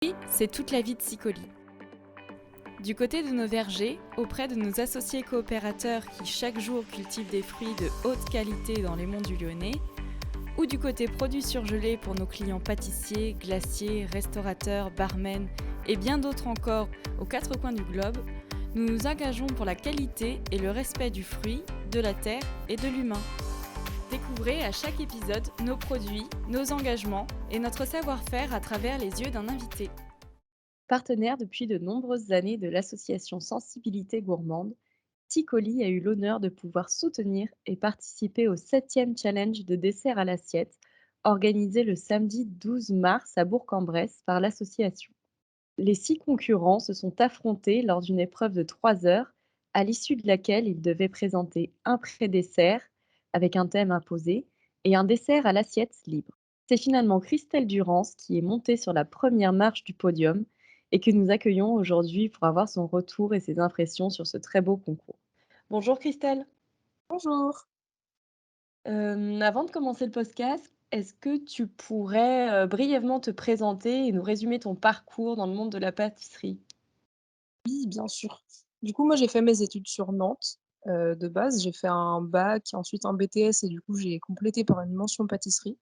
Oui, c'est toute la vie de Sicoli. Du côté de nos vergers, auprès de nos associés coopérateurs qui chaque jour cultivent des fruits de haute qualité dans les monts du Lyonnais, ou du côté produits surgelés pour nos clients pâtissiers, glaciers, restaurateurs, barmen et bien d'autres encore aux quatre coins du globe, nous nous engageons pour la qualité et le respect du fruit, de la terre et de l'humain. Découvrez à chaque épisode nos produits, nos engagements et notre savoir-faire à travers les yeux d'un invité. Partenaire depuis de nombreuses années de l'association Sensibilité Gourmande, Ticoli a eu l'honneur de pouvoir soutenir et participer au 7e challenge de dessert à l'assiette, organisé le samedi 12 mars à Bourg-en-Bresse par l'association. Les 6 concurrents se sont affrontés lors d'une épreuve de 3 heures, à l'issue de laquelle ils devaient présenter un pré-dessert avec un thème imposé et un dessert à l'assiette libre. C'est finalement Christelle Durance qui est montée sur la première marche du podium et que nous accueillons aujourd'hui pour avoir son retour et ses impressions sur ce très beau concours. Bonjour Christelle. Bonjour. Avant de commencer le podcast, est-ce que tu pourrais brièvement te présenter et nous résumer ton parcours dans le monde de la pâtisserie? Oui, bien sûr. Du coup, moi, j'ai fait mes études sur Nantes, de base. J'ai fait un bac, ensuite un BTS et du coup, j'ai complété par une mention pâtisserie,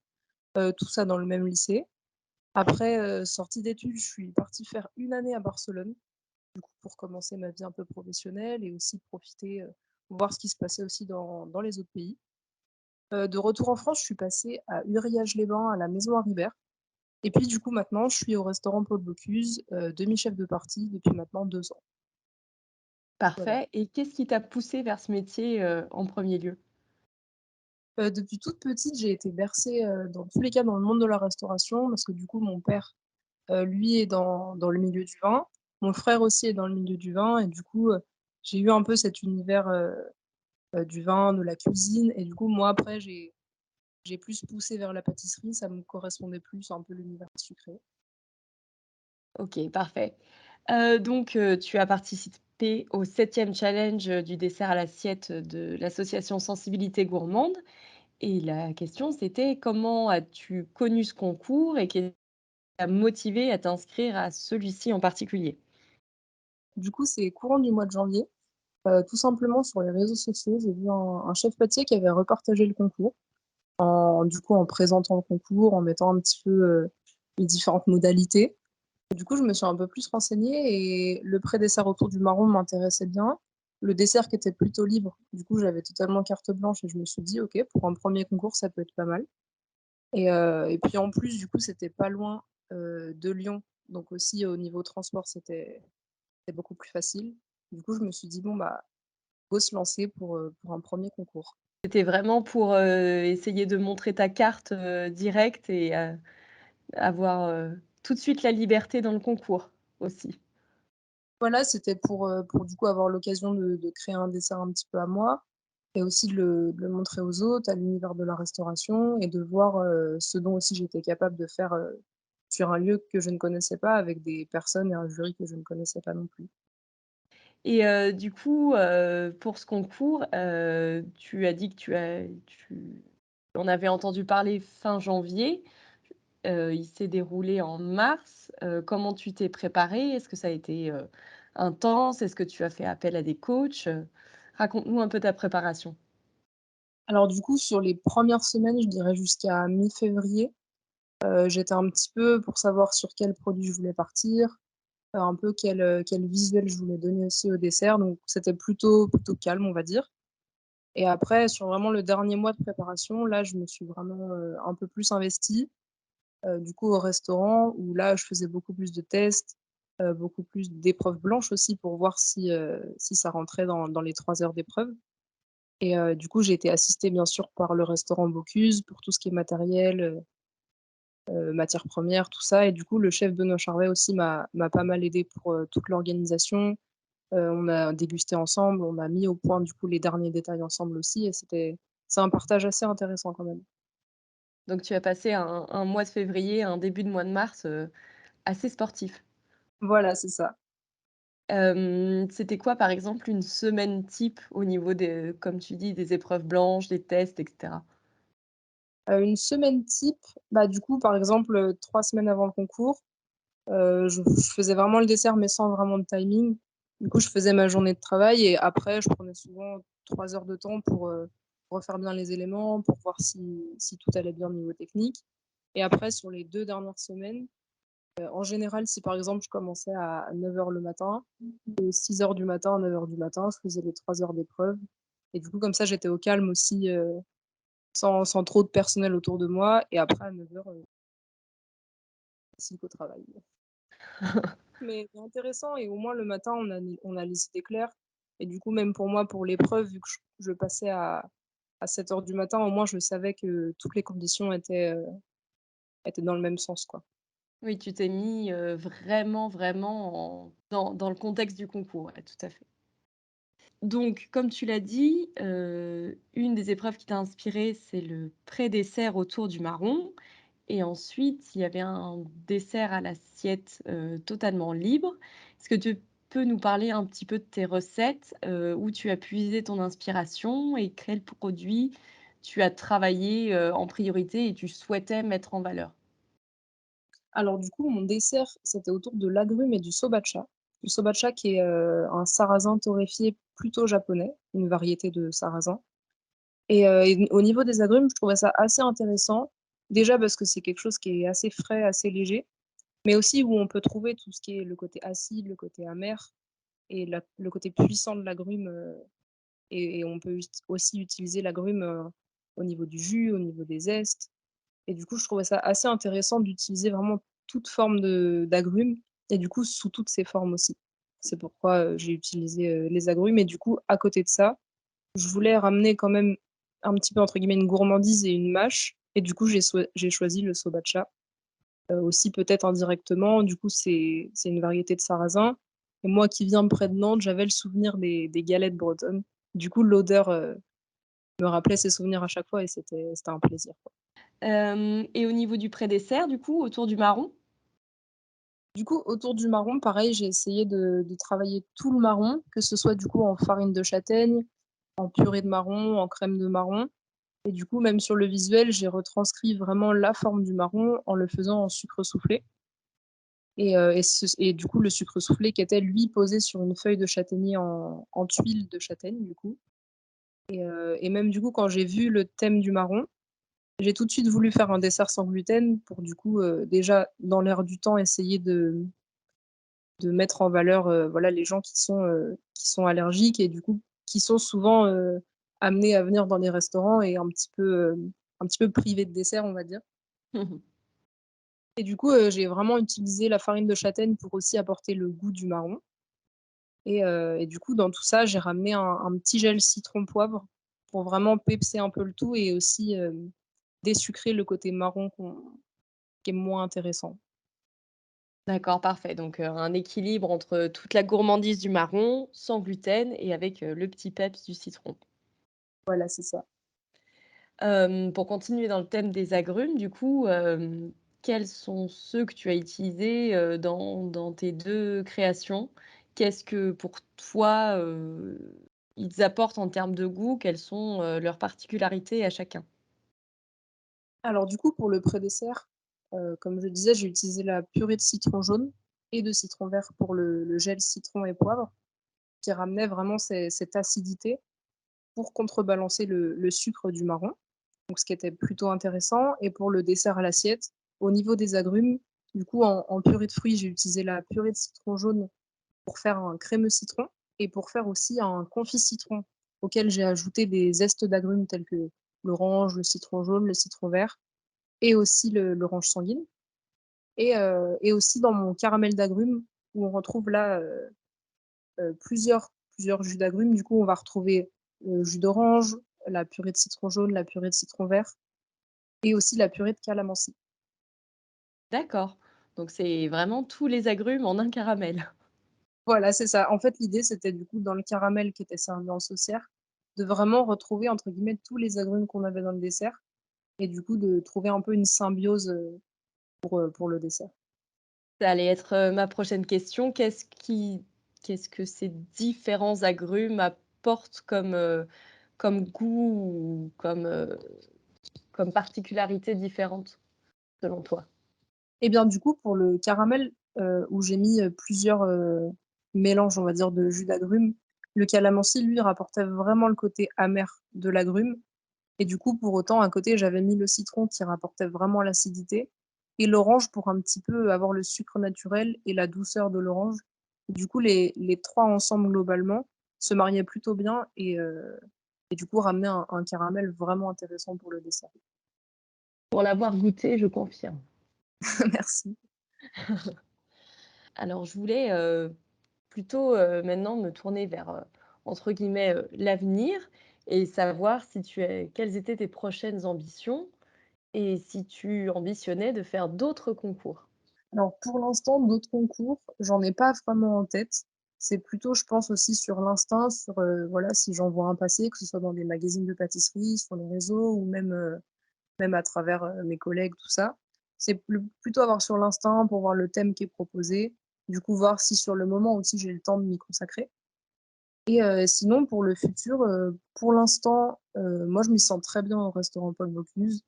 tout ça dans le même lycée. Après, sortie d'études, je suis partie faire une année à Barcelone, du coup, pour commencer ma vie un peu professionnelle et aussi profiter, voir ce qui se passait aussi dans les autres pays. De retour en France, je suis passée à Uriage-les-Bains, à la Maison Haribert et puis, du coup, maintenant, je suis au restaurant Paul Bocuse, demi-chef de partie depuis maintenant 2 ans. Voilà. Parfait, et qu'est-ce qui t'a poussée vers ce métier, en premier lieu? Depuis toute petite, j'ai été bercée, dans tous les cas dans le monde de la restauration parce que du coup mon père, lui est dans le milieu du vin. Mon frère aussi est dans le milieu du vin et du coup, j'ai eu un peu cet univers, du vin, de la cuisine et du coup moi après j'ai plus poussé vers la pâtisserie, ça me correspondait plus un peu l'univers sucré. OK, parfait. Tu as participé au 7e challenge, du dessert à l'assiette, de l'association Sensibilité Gourmande, et la question c'était: comment as-tu connu ce concours et qu'est-ce qui t'a motivé à t'inscrire à celui-ci en particulier? Du coup, c'est courant du mois de janvier, tout simplement sur les réseaux sociaux, j'ai vu un chef pâtissier qui avait repartagé le concours. En présentant le concours, en mettant un petit peu, les différentes modalités. Et du coup, je me suis un peu plus renseignée et le pré-dessert autour du marron m'intéressait bien. Le dessert qui était plutôt libre, du coup, j'avais totalement carte blanche et je me suis dit: «OK, pour un premier concours, ça peut être pas mal» et puis en plus, du coup, c'était pas loin, de Lyon, donc aussi au niveau transport, c'était beaucoup plus facile. Du coup, je me suis dit: «Bon, bah, go se lancer pour un premier concours». C'était vraiment pour, essayer de montrer ta carte, directe et avoir, tout de suite la liberté dans le concours aussi? Voilà, c'était pour du coup avoir l'occasion de créer un dessert un petit peu à moi et aussi de le montrer aux autres, à l'univers de la restauration et de voir, ce dont aussi j'étais capable de faire, sur un lieu que je ne connaissais pas avec des personnes et un jury que je ne connaissais pas non plus. Et pour ce concours, tu as dit que tu en avais entendu parler fin janvier. Il s'est déroulé en mars. Comment tu t'es préparée? Est-ce que ça a été, intense? Est-ce que tu as fait appel à des coachs? Raconte-nous un peu ta préparation. Alors du coup, sur les premières semaines, je dirais jusqu'à mi-février, j'étais un petit peu pour savoir sur quel produit je voulais partir, un peu quel visuel je voulais donner aussi au dessert, donc c'était plutôt calme, on va dire. Et après, sur vraiment le dernier mois de préparation, là, je me suis vraiment, un peu plus investie, du coup au restaurant où là, je faisais beaucoup plus de tests, beaucoup plus d'épreuves blanches aussi pour voir si ça rentrait dans les 3 heures d'épreuve et du coup, j'ai été assistée bien sûr par le restaurant Bocuse pour tout ce qui est matériel, matières premières, tout ça et du coup, le chef Benoît Charvet aussi m'a pas mal aidée pour, toute l'organisation. On a dégusté ensemble, on a mis au point du coup les derniers détails ensemble aussi et c'est un partage assez intéressant quand même. Donc tu as passé un mois de février, un début de mois de mars, assez sportif. Voilà, c'est ça. C'était quoi, par exemple, une semaine type au niveau des, comme tu dis, des épreuves blanches, des tests et cetera? Une semaine type, bah, du coup, par exemple, 3 semaines avant le concours, Je faisais vraiment le dessert, mais sans vraiment de timing. Du coup, je faisais ma journée de travail et après, je prenais souvent 3 heures de temps pour refaire bien les éléments, pour voir si tout allait bien au niveau technique. Et après, sur les 2 dernières semaines, en général, si par exemple, je commençais à 9 heures le matin, de 6 heures du matin à 9 heures du matin, je faisais les 3 heures d'épreuve et du coup, comme ça, j'étais au calme aussi, sans trop de personnel autour de moi et après à 9 heures, classique au travail. Mais c'est intéressant et au moins le matin, on a les idées claires et du coup, même pour moi, pour l'épreuve, vu que je passais à 7 heures du matin, au moins je savais que toutes les conditions étaient dans le même sens, quoi. Oui, tu t'es mis, vraiment, vraiment dans le contexte du concours, ouais, tout à fait. Donc comme tu l'as dit, une des épreuves qui t'a inspirée, c'est le pré-dessert autour du marron et ensuite il y avait un dessert à l'assiette, totalement libre. Est-ce que tu peux nous parler un petit peu de tes recettes, où tu as puisé ton inspiration et quels produits tu as travaillé, en priorité et tu souhaitais mettre en valeur? Alors du coup, mon dessert, c'était autour de l'agrumes et du sobacha. Le sobacha qui est, un sarrasin torréfié plutôt japonais, une variété de sarrasin et au niveau des agrumes, je trouvais ça assez intéressant. Déjà parce que c'est quelque chose qui est assez frais, assez léger, mais aussi où on peut trouver tout ce qui est le côté acide, le côté amer et le côté puissant de l'agrume, et on peut aussi utiliser l'agrume, au niveau du jus, au niveau des zestes et du coup, je trouvais ça assez intéressant d'utiliser vraiment toute forme d'agrumes et du coup, sous toutes ces formes aussi. C'est pourquoi, j'ai utilisé, les agrumes et du coup, à côté de ça, je voulais ramener quand même un petit peu, entre guillemets, «une gourmandise» et une mâche et du coup, j'ai choisi le sobacha, aussi peut-être indirectement. Du coup, c'est une variété de sarrasin et moi qui viens de près de Nantes, j'avais le souvenir des galettes bretonnes. Du coup, l'odeur, me rappelait ces souvenirs à chaque fois et c'était un plaisir, quoi. Et au niveau du pré-dessert, du coup, autour du marron? Du coup, autour du marron, pareil, j'ai essayé de travailler tout le marron, que ce soit du coup en farine de châtaigne, en purée de marron, en crème de marron et du coup, même sur le visuel, j'ai retranscrit vraiment la forme du marron en le faisant en sucre soufflé et du coup, le sucre soufflé qui était lui posé sur une feuille de châtaignier en tuile de châtaigne du coup et même du coup, quand j'ai vu le thème du marron, j'ai tout de suite voulu faire un dessert sans gluten pour du coup, déjà dans l'air du temps essayer de mettre en valeur, voilà, les gens qui sont allergiques et du coup, qui sont souvent, amenés à venir dans les restaurants et un petit peu privés de dessert, on va dire et du coup, j'ai vraiment utilisé la farine de châtaigne pour aussi apporter le goût du marron et du coup, dans tout ça, j'ai ramené un petit gel citron poivre pour vraiment pepser un peu le tout et aussi, désucrer le côté marron qui est moins intéressant. D'accord, parfait. Donc, un équilibre entre toute la gourmandise du marron, sans gluten et avec, le petit peps du citron. Voilà, c'est ça. Pour continuer dans le thème des agrumes, du coup, quels sont ceux que tu as utilisés, dans tes 2 créations? Qu'est-ce que pour toi, ils apportent en termes de goût? Quelles sont, leurs particularités à chacun? Alors du coup, pour le pré-dessert, comme je disais, j'ai utilisé la purée de citron jaune et de citron vert pour le gel citron et poivre, qui ramenait vraiment cette acidité pour contrebalancer le sucre du marron, donc ce qui était plutôt intéressant et pour le dessert à l'assiette, au niveau des agrumes, du coup en purée de fruits, j'ai utilisé la purée de citron jaune pour faire un crémeux citron et pour faire aussi un confit citron auquel j'ai ajouté des zestes d'agrumes tels que l'orange, le citron jaune, le citron vert et aussi l'orange sanguine et aussi dans mon caramel d'agrumes où on retrouve là, plusieurs jus d'agrumes. Du coup, on va retrouver le jus d'orange, la purée de citron jaune, la purée de citron vert et aussi la purée de calamansi. D'accord, donc c'est vraiment tous les agrumes en un caramel. Voilà, c'est ça. En fait, l'idée, c'était du coup dans le caramel qui était servi en saucière, de vraiment retrouver entre guillemets «tous les agrumes» qu'on avait dans le dessert et du coup de trouver un peu une symbiose, pour le dessert. Ça allait être, ma prochaine question. Qu'est-ce que ces différents agrumes apportent comme, comme goût ou comme, comme particularité différente, selon toi? Et bien, du coup, pour le caramel, où j'ai mis, plusieurs, mélanges, on va dire, de jus d'agrumes. Le calamansi, lui, rapportait vraiment le côté amer de l'agrume et du coup, pour autant, à côté, j'avais mis le citron qui rapportait vraiment l'acidité et l'orange pour un petit peu avoir le sucre naturel et la douceur de l'orange. Du coup, les 3 ensemble, globalement, se mariaient plutôt bien et du coup, ramenaient un caramel vraiment intéressant pour le dessert. Pour l'avoir goûté, je confirme. Merci. Alors je voulais, plutôt, maintenant me tourner vers, entre guillemets, «l'avenir» et savoir si tu es quelles étaient tes prochaines ambitions et si tu ambitionnais de faire d'autres concours? Alors pour l'instant, d'autres concours, j'en ai pas vraiment en tête. C'est plutôt, je pense aussi sur l'instinct, sur, voilà, si j'en vois un passer, que ce soit dans des magazines de pâtisserie, sur les réseaux ou même à travers, mes collègues, tout ça. C'est plutôt avoir sur l'instinct pour voir le thème qui est proposé, du coup voir si sur le moment aussi j'ai le temps de m'y consacrer et sinon pour le futur, pour l'instant, moi je m'y sens très bien au restaurant Paul Bocuse.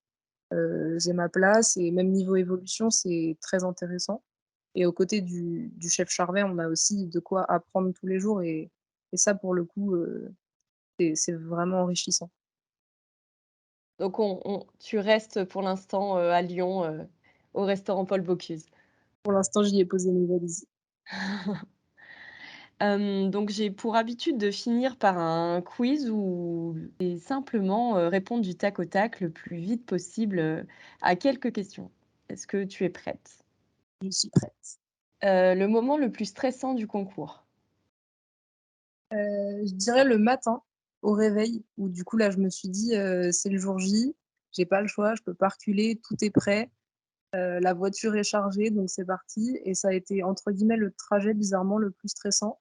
J'ai ma place et même niveau évolution, c'est très intéressant et aux côtés du chef Charvet, on a aussi de quoi apprendre tous les jours et ça pour le coup, c'est vraiment enrichissant. Donc on tu restes pour l'instant, à Lyon, au restaurant Paul Bocuse? Pour l'instant, j'y ai posé mes valises. Donc j'ai pour habitude de finir par un quiz où et simplement, répondre du tac au tac le plus vite possible, à quelques questions. Est-ce que tu es prête? Je suis prête. Le moment le plus stressant du concours? Je dirais le matin, au réveil, où du coup là, je me suis dit, «C'est le jour J, j'ai pas le choix, je peux pas reculer, tout est prêt, la voiture est chargée, donc c'est parti» et ça a été entre guillemets «le trajet» bizarrement le plus stressant,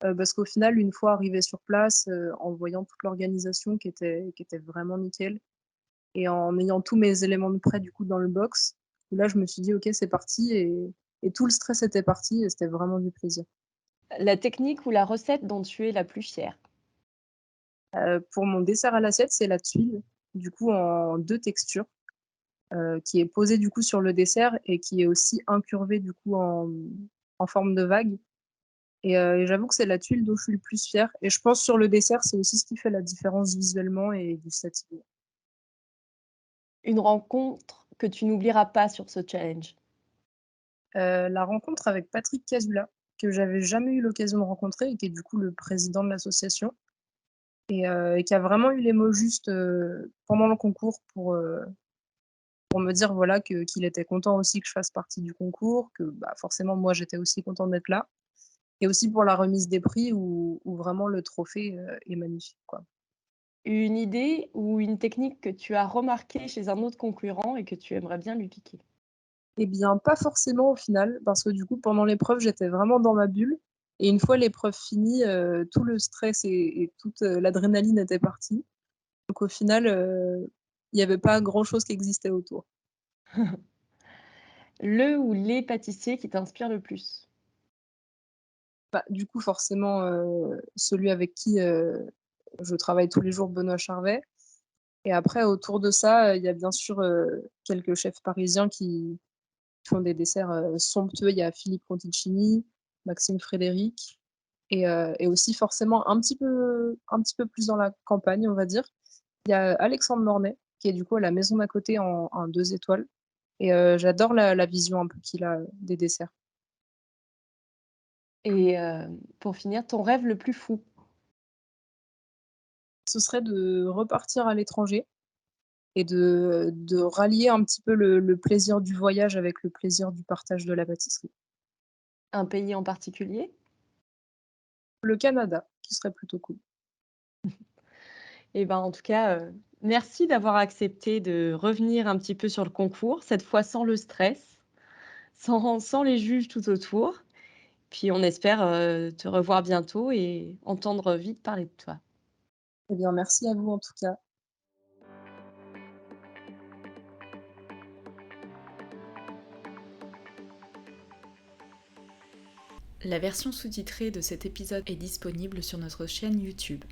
parce qu'au final, une fois arrivée sur place, en voyant toute l'organisation qui était vraiment nickel et en ayant tous mes éléments de prêt du coup dans le box, là je me suis dit: «OK, c'est parti» et tout le stress était parti et c'était vraiment du plaisir. La technique ou la recette dont tu es la plus fière? Pour mon dessert à l'assiette, c'est la tuile, du coup en 2 textures, qui est posée du coup sur le dessert et qui est aussi incurvée du coup en forme de vague et j'avoue que c'est la tuile dont je suis le plus fière et je pense sur le dessert, c'est aussi ce qui fait la différence visuellement et gustativement. Une rencontre que tu n'oublieras pas sur ce challenge? La rencontre avec Patrick Casula, que j'avais jamais eu l'occasion de rencontrer et qui est du coup le président de l'association et qui a vraiment eu les mots justes, pendant le concours pour me dire, voilà, qu'il était content aussi que je fasse partie du concours, que, bah, forcément moi j'étais aussi contente d'être là et aussi pour la remise des prix où vraiment le trophée, est magnifique, quoi. Une idée ou une technique que tu as remarquée chez un autre concurrent et que tu aimerais bien lui piquer? Eh bien, pas forcément au final, parce que du coup pendant l'épreuve, j'étais vraiment dans ma bulle et une fois l'épreuve finie, tout le stress et toute, l'adrénaline était partie. Donc au final, il y avait pas grand chose qui existait autour. Le ou les pâtissiers qui t'inspirent le plus? Bah, du coup forcément, celui avec qui, je travaille tous les jours, Benoît Charvet. Et après autour de ça, il y a bien sûr, quelques chefs parisiens qui font des desserts, somptueux. Il y a Philippe Conticini, Maxime Frédéric et aussi forcément un petit peu plus dans la campagne, on va dire. Il y a Alexandre Mornay, qui est du coup à la maison d'à côté en 2 étoiles et j'adore la vision un peu qu'il a, des desserts. Et pour finir, ton rêve le plus fou? Ce serait de repartir à l'étranger et de rallier un petit peu le plaisir du voyage avec le plaisir du partage de la pâtisserie. Un pays en particulier? Le Canada, qui serait plutôt cool. Et ben, en tout cas, merci d'avoir accepté de revenir un petit peu sur le concours, cette fois sans le stress, sans les juges tout autour. Puis on espère, te revoir bientôt et entendre vite parler de toi. Eh bien, merci à vous en tout cas. La version sous-titrée de cet épisode est disponible sur notre chaîne YouTube.